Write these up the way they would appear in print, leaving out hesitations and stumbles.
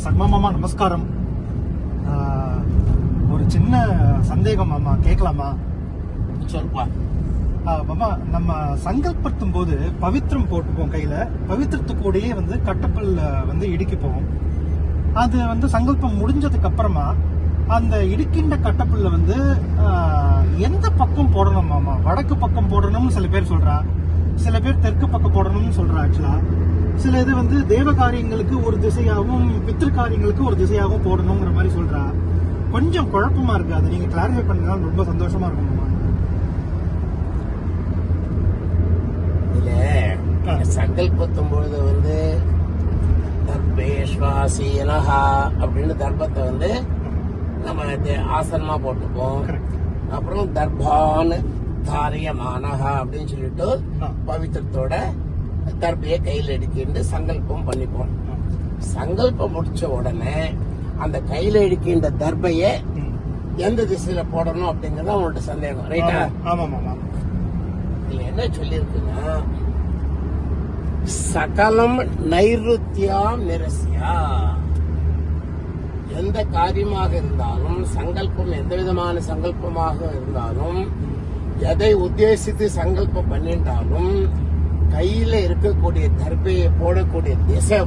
சக்மா மாமா நமஸ்காரம். ஒரு சின்ன சந்தேகம் மாமா, கேட்கலாமா? சொல்லுப்பா. மாமா, நம்ம சங்கல்பத்தும் போது பவித்திரம் போட்டுப்போம் கையில. பவித்திரத்துக்கூடயே கட்டப்பல் இடுக்கி போவோம். அது சங்கல்பம் முடிஞ்சதுக்கு அப்புறமா அந்த இடுக்கின்ற கட்டப்பல்ல எந்த பக்கம் போடணும் மாமா? வடக்கு பக்கம் போடணும்னு சில பேர் சொல்றா, சில பேர் தெற்கு பக்கம் போடணும்னு சொல்றா. ஆக்சுவலா சில இது தேவ காரியங்களுக்கு ஒரு திசையாகவும் பித்ரு காரியங்களுக்கு ஒரு திசையாகவும் போடணுங்கிற மாதிரி சொல்றா. கொஞ்சம் குழப்பமா இருக்கு. அதை நீங்க கிளாரிஃபை பண்ணாலும் ரொம்ப சந்தோஷமா இருக்கும் மாமா. இல்ல, சங்கல்பத்தும் பொழுது தர்பேஸ்வாசீனஹா அப்படின்னு தர்பத்தை நம்ம ஆசனமா போட்டுப்போம். அப்புறம் தர்பான் தாரியமானஹா அப்படின்னு சொல்லிட்டு பவித்திரத்தோட தர்பையை கையில் எடுக்கின்ற சங்கல்பம் பண்ணிப்போம். சங்கல்பம் முடிச்ச உடனே அந்த கையில எடுக்கின்ற தர்பையை எந்த திசையில போடணும் அப்படிங்கறத உங்கள்ட்ட சந்தேகம், ரைட்டா? ஆமா மாமா. இதுல என்ன சொல்லிருக்குன்னா, சகலம் நைருத்தியாம் நிரஸ்யா. எந்த காரியமாக இருந்தாலும் சங்கல்பம் எந்த விதமான சங்கல்பமாக இருந்தாலும் எதை உத்தேசித்து சங்கல்பம் பண்ணிட்டாலும் கையில இருக்கக்கூடிய தர்பையை போடக்கூடிய திசை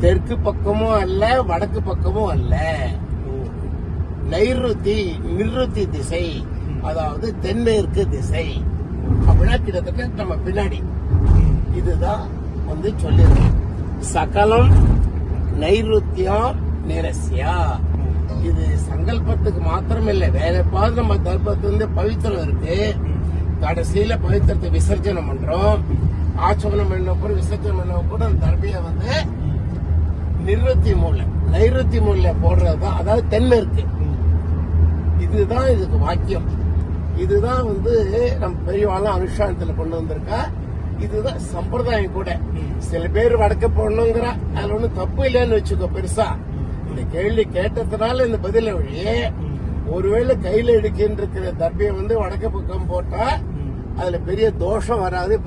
தெற்கு பக்கமும் அல்ல வடக்கு பக்கமும் அல்ல. நைருத்தி நிருத்தி திசை, அதாவது தென்மேற்கு திசை. அப்படின்னா கிட்டத்தட்ட நம்ம பின்னாடி இதுதான் சொல்லிருக்கு. சகலம் நைருத்தியம் நிரஸ்யா. இது சங்கல்பத்துக்கு மாத்திரம் இல்ல, வேற எப்பாவது நம்ம தர்பத்து பவித்திரம் இருக்கு. கடைசியில பவித்திரத்தை விசர்ஜனம் பண்றோம். ஆச்சமனம் பண்ண கூட விசர்ஜனம் பண்ண கூட அந்த தர்பையை நிருத்தி மூலை நைருத்தி மூலையில போடுறதுதான், அதாவது தென்மேற்கு. இதுதான் இதுக்கு வாக்கியம். இதுதான் நம்ம பெரியவாளும் அனுஷ்டானத்துல கொண்டு வந்திருக்கா. இதுதான் சம்பிரதாயம் கூட. சில பேர் வடக்க போடணுங்கிற, அதுல ஒண்ணும் தப்பு இல்லைன்னு வச்சுக்கோ. பெருசா இந்த கேள்வி கேட்டதுனால இந்த பதில வழியே, ஒருவேளை கையில எடுக்கின்ற தர்பையை வடக்கு பக்கம் போட்டா அதுல பெரிய தோஷம் வராது.